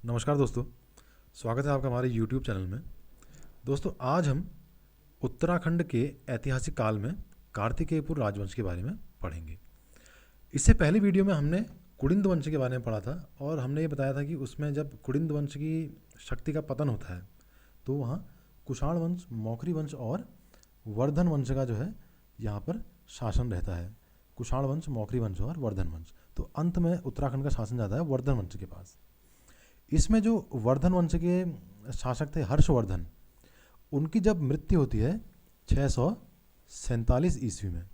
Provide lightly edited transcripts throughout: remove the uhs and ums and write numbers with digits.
नमस्कार दोस्तों, स्वागत है आपका हमारे YouTube चैनल में। दोस्तों, आज हम उत्तराखंड के ऐतिहासिक काल में कार्तिकेयपुर राजवंश के बारे में पढ़ेंगे। इससे पहले वीडियो में हमने कुडिंद वंश के बारे में पढ़ा था और हमने ये बताया था कि उसमें जब कुडिंद वंश की शक्ति का पतन होता है तो वहाँ कुषाण वंश, मौखरी वंश और वर्धन वंश का जो है यहाँ पर शासन रहता है। कुषाण वंश, मौखरी वंश और वर्धन वंश। तो अंत में उत्तराखंड का शासन जाता है वर्धन वंश के पास। इसमें जो वर्धन वंश के शासक थे हर्षवर्धन, उनकी जब मृत्यु होती है 647 ईस्वी में,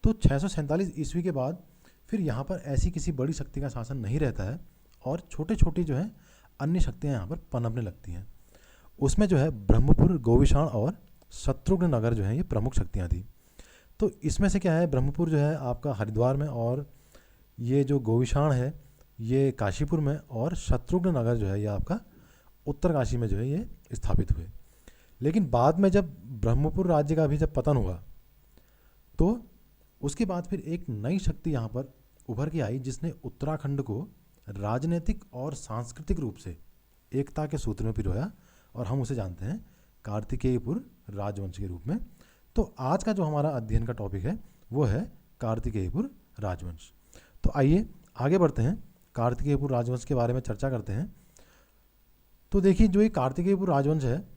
तो 647 ईस्वी के बाद फिर यहाँ पर ऐसी किसी बड़ी शक्ति का शासन नहीं रहता है और छोटे छोटी जो है अन्य शक्तियाँ यहाँ पर पनपने लगती हैं। उसमें जो है ब्रह्मपुर, गोविशाण और शत्रुघ्न नगर जो है ये प्रमुख शक्तियाँ थी। तो इसमें से क्या है, ब्रह्मपुर जो है आपका हरिद्वार में, और ये जो गोविशाण है ये काशीपुर में, और शत्रुघ्न नगर जो है ये आपका उत्तरकाशी में जो है ये स्थापित हुए। लेकिन बाद में जब ब्रह्मपुर राज्य का भी जब पतन हुआ तो उसके बाद फिर एक नई शक्ति यहाँ पर उभर के आई जिसने उत्तराखंड को राजनीतिक और सांस्कृतिक रूप से एकता के सूत्र में पिरोया, और हम उसे जानते हैं कार्तिकेयपुर राजवंश के रूप में। तो आज का जो हमारा अध्ययन का टॉपिक है वो है कार्तिकेयपुर राजवंश। तो आइए आगे बढ़ते हैं, कार्तिकेयपुर राजवंश के बारे में चर्चा करते हैं। तो देखिए, जो ये कार्तिकेयपुर राजवंश है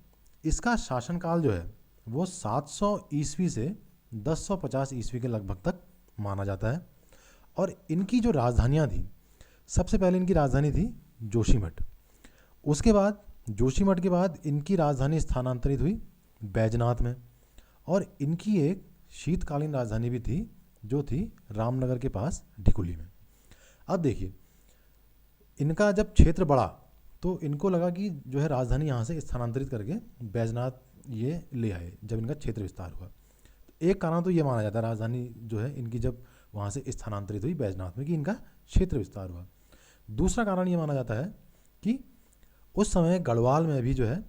इसका शासनकाल जो है वो 700 ईस्वी से 1050 ईस्वी के लगभग तक माना जाता है। और इनकी जो राजधानियाँ थी, सबसे पहले इनकी राजधानी थी जोशीमठ। उसके बाद जोशीमठ के बाद इनकी राजधानी स्थानांतरित हुई बैजनाथ में, और इनकी एक शीतकालीन राजधानी भी थी जो थी रामनगर के पास ढिकुली में। अब देखिए, इनका जब क्षेत्र बढ़ा तो इनको लगा कि जो है राजधानी यहाँ से स्थानांतरित करके बैजनाथ ये ले आए जब इनका क्षेत्र विस्तार हुआ। तो एक कारण तो ये माना जाता है राजधानी जो है इनकी जब वहाँ से स्थानांतरित हुई बैजनाथ में कि इनका क्षेत्र विस्तार हुआ। दूसरा कारण ये माना जाता है कि उस समय गढ़वाल में भी जो है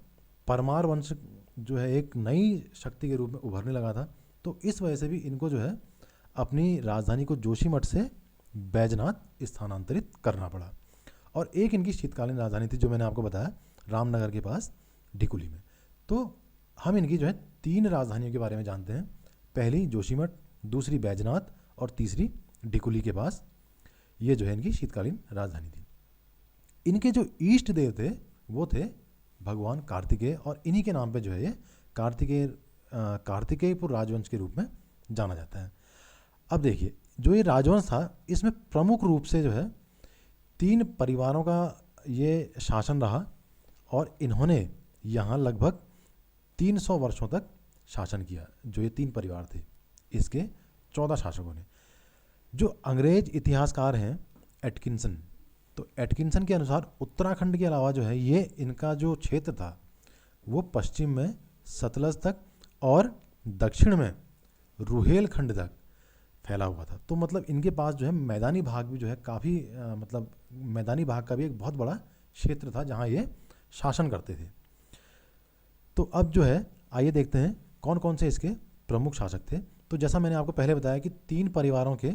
परमार वंश जो है एक नई शक्ति के रूप में उभरने लगा था। तो इस वजह से भी इनको जो है अपनी राजधानी को जोशीमठ से बैजनाथ स्थानांतरित करना पड़ा। और एक इनकी शीतकालीन राजधानी थी जो मैंने आपको बताया रामनगर के पास ढिकुली में। तो हम इनकी जो है 3 राजधानियों के बारे में जानते हैं, पहली जोशीमठ, दूसरी बैजनाथ और तीसरी ढिकुली के पास। ये जो है इनकी शीतकालीन राजधानी थी। इनके जो इष्ट देव थे वो थे भगवान कार्तिकेय, और इन्हीं के नाम पे जो है ये कार्तिकेयपुर राजवंश के रूप में जाना जाता है। अब देखिए, जो ये राजवंश था इसमें प्रमुख रूप से जो है 3 परिवारों का ये शासन रहा, और इन्होंने यहाँ लगभग 300 वर्षों तक शासन किया। जो ये 3 परिवार थे इसके 14 शासकों ने। जो अंग्रेज इतिहासकार हैं एटकिंसन, तो एटकिंसन के अनुसार उत्तराखंड के अलावा जो है ये इनका जो क्षेत्र था वो पश्चिम में सतलज तक और दक्षिण में रुहेलखंड तक फैला हुआ था। तो मतलब इनके पास जो है मैदानी भाग भी जो है काफ़ी मतलब मैदानी भाग का भी एक बहुत बड़ा क्षेत्र था जहाँ ये शासन करते थे। तो अब जो है आइए देखते हैं कौन कौन से इसके प्रमुख शासक थे। तो जैसा मैंने आपको पहले बताया कि 3 परिवारों के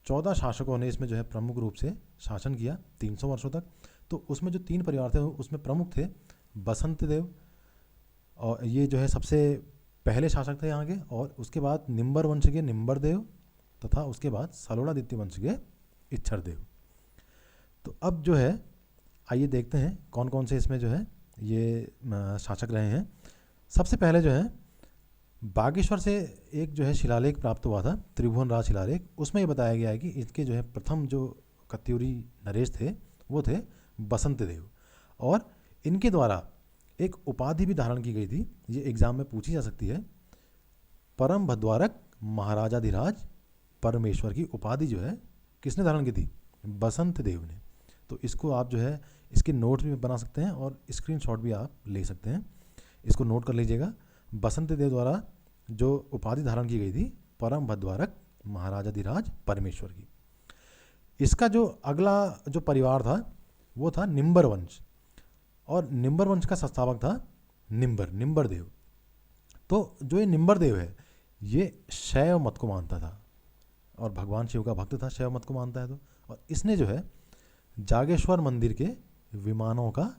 14 शासकों ने इसमें जो है प्रमुख रूप से शासन किया 300 वर्षों तक। तो उसमें जो 3 परिवार थे उसमें प्रमुख थे बसंत देव, और ये जो है सबसे पहले शासक थे यहाँ के, और उसके बाद निम्बर वंश के निम्बर देव, तथा उसके बाद सलोड़ादित्य वंश के इच्छर देव। तो अब जो है आइए देखते हैं कौन कौन से इसमें जो है ये शासक रहे हैं। सबसे पहले जो है बागेश्वर से एक जो है शिलालेख प्राप्त हुआ था, त्रिभुवन राज शिलालेख। उसमें ये बताया गया है कि इसके जो है प्रथम जो कत्यूरी नरेश थे वो थे बसंत देव, और इनके द्वारा एक उपाधि भी धारण की गई थी, ये एग्जाम में पूछी जा सकती है। परम भद्वारक महाराजाधिराज परमेश्वर की उपाधि जो है किसने धारण की थी? बसंत देव ने। तो इसको आप जो है इसके नोट्स भी बना सकते हैं और स्क्रीनशॉट भी आप ले सकते हैं, इसको नोट कर लीजिएगा। बसंत देव द्वारा जो उपाधि धारण की गई थी परम भद्वारक महाराजाधिराज परमेश्वर की। इसका जो अगला जो परिवार था वो था निम्बर वंश, और निम्बर वंश का संस्थापक था निम्बर देव। तो जो ये निम्बर देव है ये शैव मत को मानता था और भगवान शिव का भक्त था, शैव मत को मानता है। तो और इसने जो है जागेश्वर मंदिर के विमानों का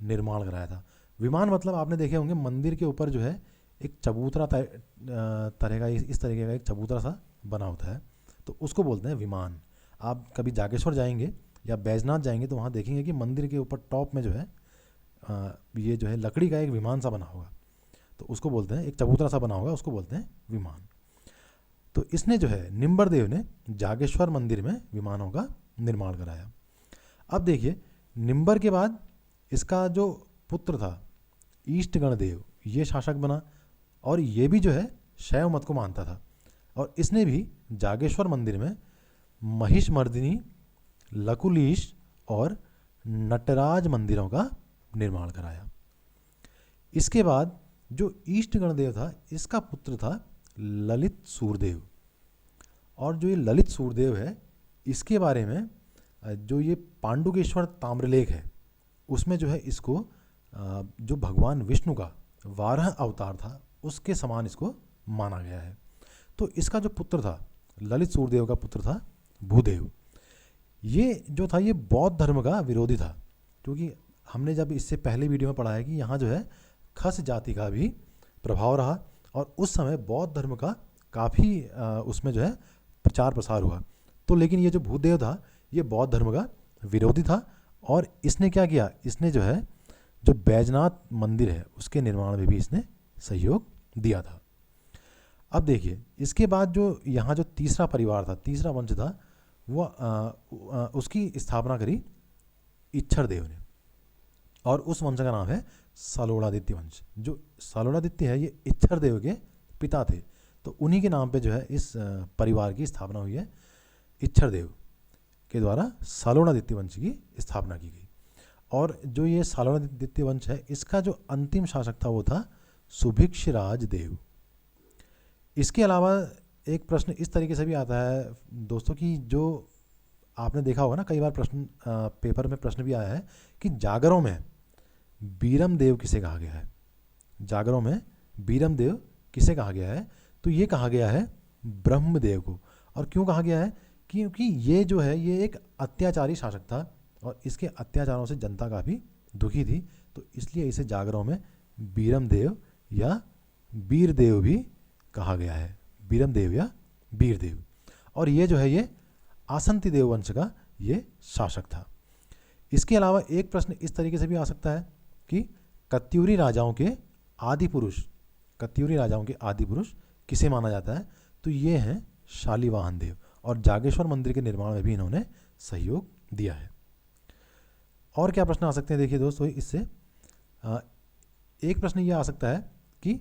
निर्माण कराया था। विमान मतलब आपने देखे होंगे मंदिर के ऊपर जो है एक चबूतरा तरह का, इस तरीके का एक चबूतरा सा बना होता है, तो उसको बोलते हैं विमान। आप कभी जागेश्वर जाएंगे या बैजनाथ जाएंगे तो वहाँ देखेंगे कि मंदिर के ऊपर टॉप में जो है ये जो है लकड़ी का एक विमान सा बना होगा, तो उसको बोलते हैं, एक चबूतरा सा बना होगा, उसको बोलते हैं विमान। तो इसने जो है निम्बरदेव ने जागेश्वर मंदिर में विमानों का निर्माण कराया। अब देखिए, निम्बर के बाद इसका जो पुत्र था ईष्ट गणदेव, ये शासक बना, और ये भी जो है शैव मत को मानता था, और इसने भी जागेश्वर मंदिर में महिषमर्दिनी, लकुलीश और नटराज मंदिरों का निर्माण कराया। इसके बाद जो ईष्ट गणदेव था, इसका पुत्र था ललित सूरदेव, और जो ये ललित सूरदेव है, इसके बारे में जो ये पांडुकेश्वर ताम्रलेख है उसमें जो है इसको जो भगवान विष्णु का 12 अवतार था उसके समान इसको माना गया है। तो इसका जो पुत्र था ललित सूरदेव का पुत्र था भूदेव। ये जो था ये बौद्ध धर्म का विरोधी था, क्योंकि हमने जब इससे पहले वीडियो में पढ़ा है कि यहाँ जो है खस जाति का भी प्रभाव रहा, और उस समय बौद्ध धर्म का काफ़ी उसमें जो है प्रचार प्रसार हुआ। तो लेकिन ये जो भूदेव था ये बौद्ध धर्म का विरोधी था, और इसने क्या किया, इसने जो है जो बैजनाथ मंदिर है उसके निर्माण में भी इसने सहयोग दिया था। अब देखिए, इसके बाद जो यहाँ जो तीसरा परिवार था, तीसरा वंश था, वो उसकी स्थापना करी इच्छर देव ने, और उस वंश का नाम है सलोड़ादित्य वंश। जो सलोड़ादित्य है ये इच्छर देव के पिता थे, तो उन्हीं के नाम पे जो है इस परिवार की स्थापना हुई है। इच्छर देव के द्वारा सलोड़ादित्य वंश की स्थापना की गई। और जो ये सलोड़ादित्य वंश है, इसका जो अंतिम शासक था वो था सुभिक्षराज देव। इसके अलावा एक प्रश्न इस तरीके से भी आता है दोस्तों कि जो आपने देखा होगा ना, कई बार प्रश्न पेपर में प्रश्न भी आया है कि जागरों में बीरम देव किसे कहा गया है। जागरों में बीरम देव किसे कहा गया है, तो ये कहा गया है ब्रह्मदेव को। और क्यों कहा गया है, क्योंकि ये जो है ये एक अत्याचारी शासक था, और इसके अत्याचारों से जनता काफ़ी दुखी थी, तो इसलिए इसे जागरों में बीरम देव या बीर देव भी कहा गया है, बीरम देव या बीर देव। और ये जो है ये आसंती देव वंश का ये शासक था। इसके अलावा एक प्रश्न इस तरीके से भी आ सकता है कि कत्यूरी राजाओं के आदि पुरुष, कत्यूरी राजाओं के आदि पुरुष किसे माना जाता है, तो ये हैं शालीवाहन देव, और जागेश्वर मंदिर के निर्माण में भी इन्होंने सहयोग दिया है। और क्या प्रश्न आ सकते हैं, देखिए दोस्तों, इससे एक प्रश्न ये आ सकता है कि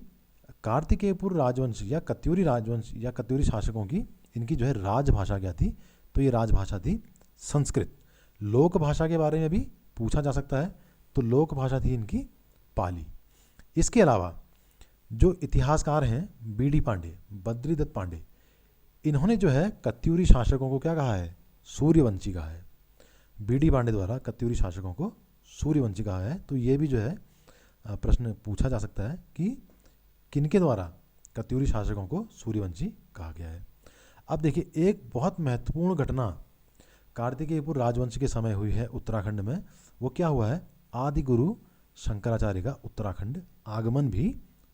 कार्तिकेयपुर राजवंश या कत्यूरी राजवंश या कत्यूरी शासकों की इनकी जो है राजभाषा क्या थी, तो ये राजभाषा थी संस्कृत। लोक भाषा के बारे में भी पूछा जा सकता है, तो लोक भाषा थी इनकी पाली। इसके अलावा जो इतिहासकार हैं बीडी पांडे, बद्रीदत्त पांडे, इन्होंने जो है कत्यूरी शासकों को क्या कहा है, सूर्यवंशी कहा है। बीडी पांडे द्वारा कत्यूरी शासकों को सूर्यवंशी कहा है। तो ये भी जो है प्रश्न पूछा जा सकता है कि किनके द्वारा कत्यूरी शासकों को सूर्यवंशी कहा गया है। अब देखिए, एक बहुत महत्वपूर्ण घटना कार्तिकेयपुर राजवंश के समय हुई है उत्तराखंड में। वो क्या हुआ है, आदि गुरु शंकराचार्य का उत्तराखंड आगमन भी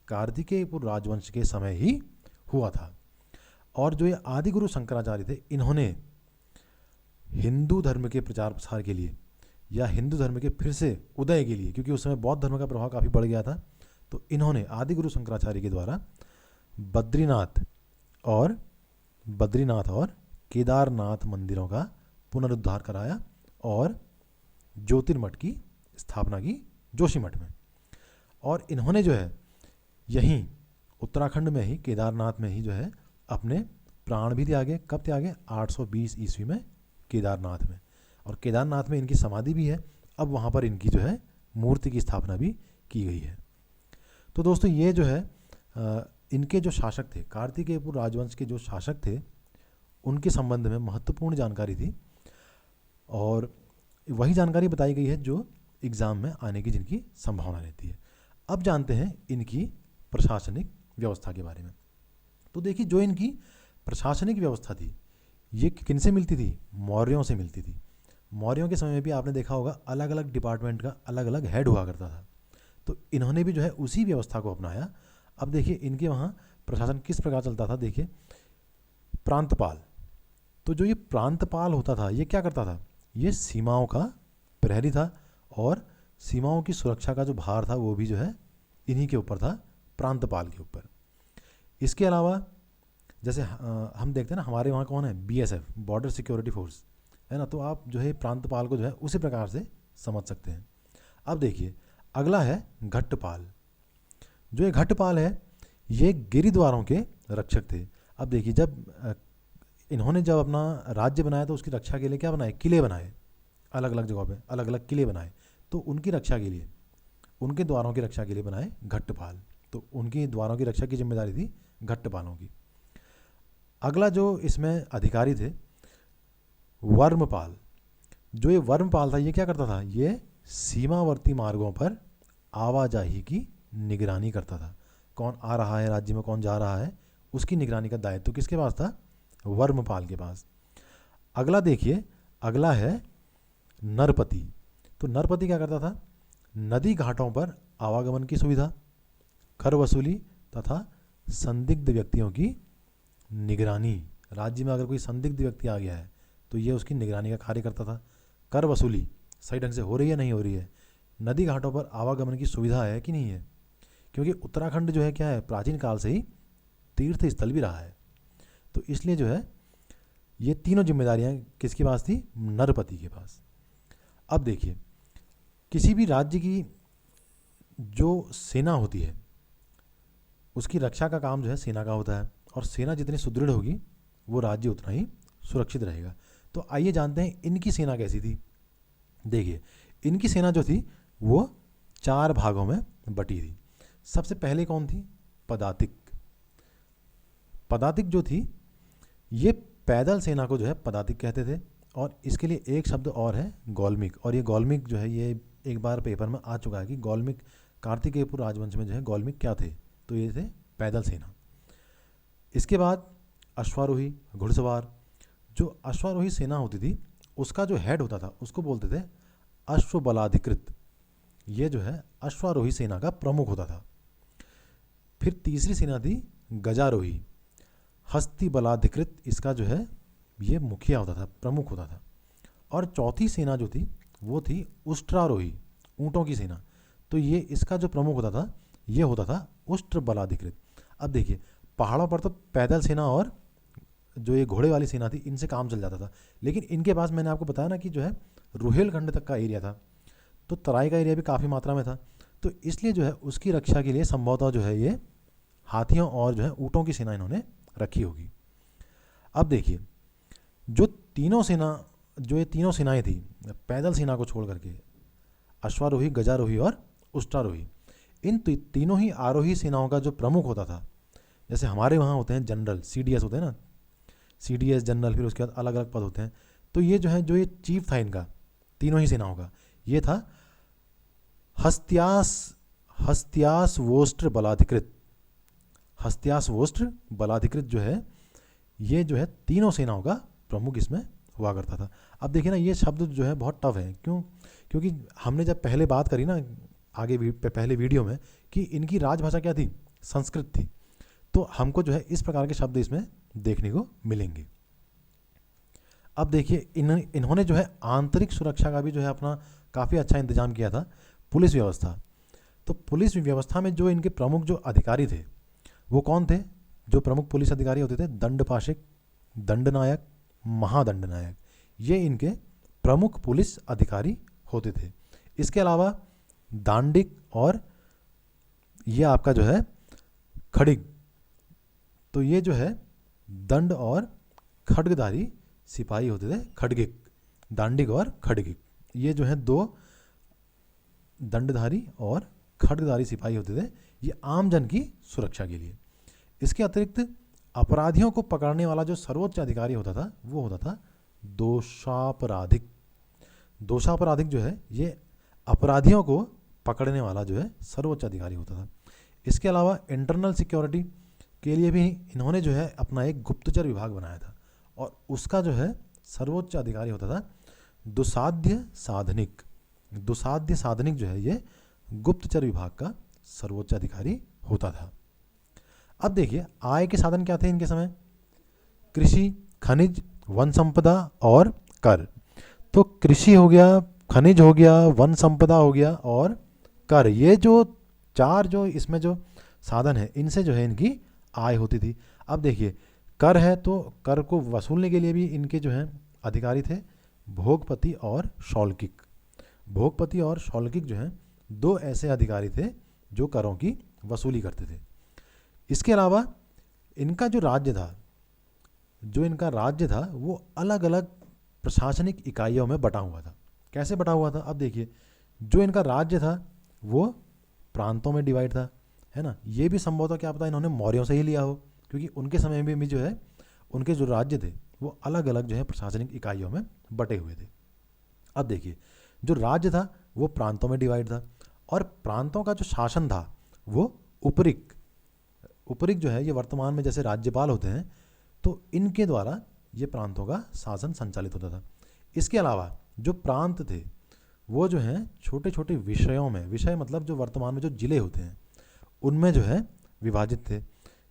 कार्तिकेयपुर राजवंश के समय ही हुआ था। और जो ये आदि गुरु शंकराचार्य थे, इन्होंने हिंदू धर्म के प्रचार प्रसार के लिए या हिंदू धर्म के फिर से उदय के लिए, क्योंकि उस समय बौद्ध धर्म का प्रभाव काफ़ी बढ़ गया था, तो इन्होंने आदि गुरु शंकराचार्य के द्वारा बद्रीनाथ और केदारनाथ मंदिरों का पुनरुद्धार कराया और ज्योतिर्मठ की स्थापना की जोशीमठ में। और इन्होंने जो है यहीं उत्तराखंड में ही केदारनाथ में ही जो है अपने प्राण भी त्यागे। कब त्यागे, 820 ईस्वी में केदारनाथ में। और केदारनाथ में इनकी समाधि भी है। अब वहाँ पर इनकी जो है मूर्ति की स्थापना भी की गई है। तो दोस्तों, ये जो है इनके जो शासक थे, कार्तिकेयपुर राजवंश के जो शासक थे, उनके संबंध में महत्वपूर्ण जानकारी थी, और वही जानकारी बताई गई है जो एग्ज़ाम में आने की जिनकी संभावना रहती है। अब जानते हैं इनकी प्रशासनिक व्यवस्था के बारे में। तो देखिए, जो इनकी प्रशासनिक व्यवस्था थी ये किनसे मिलती थी, मौर्यों से मिलती थी। मौर्यों के समय में भी आपने देखा होगा अलग अलग डिपार्टमेंट का अलग अलग हेड हुआ करता था, तो इन्होंने भी जो है उसी व्यवस्था को अपनाया। अब देखिए इनके वहाँ प्रशासन किस प्रकार चलता था, देखिए प्रांतपाल। तो जो ये प्रांतपाल होता था ये क्या करता था, ये सीमाओं का प्रहरी था और सीमाओं की सुरक्षा का जो भार था वो भी जो है इन्हीं के ऊपर था, प्रांतपाल के ऊपर। इसके अलावा जैसे हम देखते हैं ना हमारे वहाँ कौन है, बीएसएफ, बॉर्डर सिक्योरिटी फोर्स, है ना, तो आप जो है प्रांतपाल को जो है उसी प्रकार से समझ सकते हैं। अब देखिए अगला है घट्टपाल। जो ये घट्टपाल है ये गिरिद्वारों के रक्षक थे। अब देखिए जब इन्होंने जब अपना राज्य बनाया तो उसकी रक्षा के लिए क्या बनाए, किले बनाए, अलग अलग जगहों पे अलग अलग किले बनाए, तो उनकी रक्षा के लिए, उनके द्वारों की रक्षा के लिए बनाए घट्टपाल। तो उनकी द्वारों की रक्षा की जिम्मेदारी थी घट्टपालों की। अगला जो इसमें अधिकारी थे वर्मपाल। जो ये वर्मपाल था ये क्या करता था, ये सीमावर्ती मार्गों पर आवाजाही की निगरानी करता था। कौन आ रहा है राज्य में, कौन जा रहा है, उसकी निगरानी का दायित्व किसके पास था, वर्मपाल के पास। अगला देखिए, अगला है नरपति। तो नरपति क्या करता था, नदी घाटों पर आवागमन की सुविधा, कर वसूली तथा संदिग्ध व्यक्तियों की निगरानी। राज्य में अगर कोई संदिग्ध व्यक्ति आ गया है तो ये उसकी निगरानी का कार्य करता था। कर वसूली सही ढंग से हो रही है नहीं हो रही है, नदी घाटों पर आवागमन की सुविधा है कि नहीं है, क्योंकि उत्तराखंड जो है क्या है, प्राचीन काल से ही तीर्थ स्थल भी रहा है। तो इसलिए जो है ये तीनों जिम्मेदारियां किसके पास थी, नरपति के पास। अब देखिए किसी भी राज्य की जो सेना होती है उसकी रक्षा का काम जो है सेना का होता है, और सेना जितनी सुदृढ़ होगी वो राज्य उतना ही सुरक्षित रहेगा। तो आइए जानते हैं इनकी सेना कैसी थी। देखिए इनकी सेना जो थी वो 4 भागों में बटी थी। सबसे पहले कौन थी, पदातिक। पदातिक जो थी ये पैदल सेना को जो है पदातिक कहते थे, और इसके लिए एक शब्द और है गौल्मिक। और ये गौल्मिक जो है ये एक बार पेपर में आ चुका है कि गौल्मिक, कार्तिकेयपुर राजवंश में जो है गौल्मिक क्या थे, तो ये थे पैदल सेना। इसके बाद अश्वारोही, घुड़सवार। जो अश्वारोही सेना होती थी उसका जो हेड होता था उसको बोलते थे अश्वबलाधिकृत। ये जो है अश्वारोही सेना का प्रमुख होता था। फिर तीसरी सेना थी गजारोही, हस्ती बलाधिकृत, इसका जो है ये मुखिया होता था, प्रमुख होता था। और चौथी सेना जो थी वो थी उष्ट्रारोही, ऊँटों की सेना। तो ये इसका जो प्रमुख होता था ये होता था उष्ट्र बलाधिकृत। अब देखिए पहाड़ों पर तो पैदल सेना और जो ये घोड़े वाली सेना थी इनसे काम चल जाता था, लेकिन इनके पास मैंने आपको बताया ना कि जो है रुहेलखंड तक का एरिया था, तो तराई का एरिया भी काफ़ी मात्रा में था। तो इसलिए जो है उसकी रक्षा के लिए संभवतः जो है ये हाथियों और जो है ऊँटों की सेना इन्होंने रखी होगी। अब देखिए जो ये तीनों सेनाएं थी पैदल सेना को छोड़ करके, अश्वारोही, गजारोही और उष्ट्रारोही, इन तीनों ही आरोही सेनाओं का जो प्रमुख होता था, जैसे हमारे वहाँ होते हैं जनरल, सीडीएस होते हैं ना, सीडीएस जनरल, फिर उसके बाद अलग अलग पद होते हैं। तो ये जो है जो ये चीफ था इनका तीनों ही सेनाओं का, ये था हस्त्यासवोष्ट्र बलाधिकृत। हस्त्यासवोष्ट्र बलाधिकृत जो है ये जो है तीनों सेनाओं का प्रमुख इसमें हुआ करता था। अब देखिए ना ये शब्द जो है बहुत टफ है, क्यों, क्योंकि हमने जब पहले बात करी ना आगे पहले वीडियो में कि इनकी राजभाषा क्या थी, संस्कृत थी, तो हमको जो है इस प्रकार के शब्द इसमें देखने को मिलेंगे। अब देखिए इन्होंने जो है आंतरिक सुरक्षा का भी जो है अपना काफ़ी अच्छा इंतजाम किया था। पुलिस व्यवस्था, तो पुलिस व्यवस्था में जो इनके प्रमुख जो अधिकारी थे वो कौन थे, जो प्रमुख पुलिस अधिकारी होते थे, दंडपाशिक, दंडनायक, महादंडनायक, ये इनके प्रमुख पुलिस अधिकारी होते थे। इसके अलावा दांडिक और ये आपका जो है खड़िग, तो ये जो है दंड और खड्गधारी सिपाही होते थे, खड्गिक, दांडिक और खड्गिक, ये जो है 2 दंडधारी और खड्गधारी सिपाही होते थे, ये आम जन की सुरक्षा के लिए। इसके अतिरिक्त अपराधियों को पकड़ने वाला जो सर्वोच्च अधिकारी होता था वो होता था दोषापराधिक। दोषापराधिक जो है ये अपराधियों को पकड़ने वाला जो है सर्वोच्च अधिकारी होता था। इसके अलावा इंटरनल सिक्योरिटी के लिए भी इन्होंने जो है अपना एक गुप्तचर विभाग बनाया था, और उसका जो है सर्वोच्च अधिकारी होता था दुसाध्य साधनिक। दुसाध्य साधनिक जो है ये गुप्तचर विभाग का सर्वोच्च अधिकारी होता था। अब देखिए आय के साधन क्या थे इनके समय, कृषि, खनिज, वन संपदा और कर। तो कृषि हो गया, खनिज हो गया, वन संपदा हो गया और कर, ये जो चार जो इसमें जो साधन है इनसे जो है इनकी आय होती थी। अब देखिए कर है तो कर को वसूलने के लिए भी इनके जो हैं अधिकारी थे भोगपति और शौल्किक। भोगपति और शौल्किक जो हैं दो ऐसे अधिकारी थे जो करों की वसूली करते थे। इसके अलावा इनका जो राज्य था वो अलग अलग प्रशासनिक इकाइयों में बटा हुआ था। कैसे बटा हुआ था, अब देखिए जो इनका राज्य था वो प्रांतों में डिवाइड था, है ना। ये भी संभवतः क्या पता इन्होंने मौर्यों से ही लिया हो, क्योंकि उनके समय में भी जो है उनके जो राज्य थे वो अलग अलग जो है प्रशासनिक इकाइयों में बटे हुए थे। अब देखिए जो राज्य था वो प्रांतों में डिवाइड था और प्रांतों का जो शासन था वो उपरिक जो है ये वर्तमान में जैसे राज्यपाल होते हैं तो इनके द्वारा ये प्रांतों का शासन संचालित होता था। इसके अलावा जो प्रांत थे वो जो हैं छोटे छोटे विषयों में, विषय मतलब जो वर्तमान में जो जिले होते हैं उनमें जो है विभाजित थे,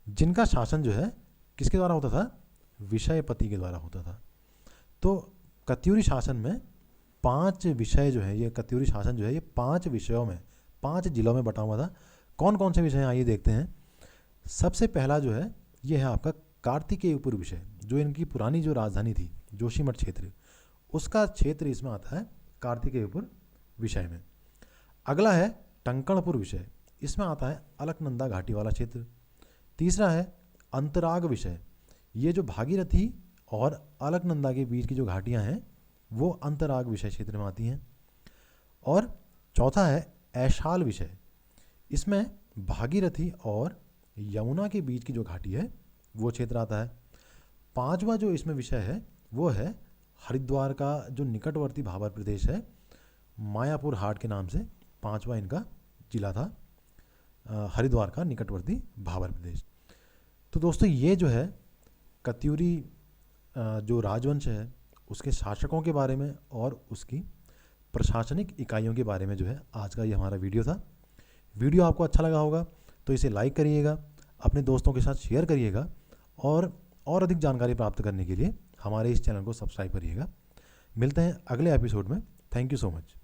जिनका शासन जो है किसके द्वारा होता था, विषयपति के द्वारा होता था। तो कत्यूरी शासन में 5 विषय जो है, ये कत्यूरी शासन जो है ये 5 विषयों में 5 जिलों में बटा हुआ था। कौन कौन से विषय हैं आइए देखते हैं। सबसे पहला जो है ये है आपका कार्तिकेयपुर विषय, जो इनकी पुरानी जो राजधानी थी जोशीमठ क्षेत्र, उसका क्षेत्र इसमें आता है कार्तिकेयपुर विषय में। अगला है टंकणपुर विषय, इसमें आता है अलकनंदा घाटी वाला क्षेत्र। तीसरा है अंतराग विषय, ये जो भागीरथी और अलकनंदा के बीच की जो घाटियाँ हैं वो अंतराग विषय क्षेत्र में आती हैं। और चौथा है ऐशाल विषय, इसमें भागीरथी और यमुना के बीच की जो घाटी है वो क्षेत्र आता है। पांचवा जो इसमें विषय है वो है हरिद्वार का जो निकटवर्ती भाबर प्रदेश है, मायापुर हाट के नाम से पांचवा इनका जिला था, हरिद्वार का निकटवर्ती भाबर प्रदेश। तो दोस्तों ये जो है कत्यूरी जो राजवंश है उसके शासकों के बारे में और उसकी प्रशासनिक इकाइयों के बारे में जो है आज का ये हमारा वीडियो था। वीडियो आपको अच्छा लगा होगा तो इसे लाइक करिएगा, अपने दोस्तों के साथ शेयर करिएगा और अधिक जानकारी प्राप्त करने के लिए हमारे इस चैनल को सब्सक्राइब करिएगा। मिलते हैं अगले एपिसोड में। Thank you so much.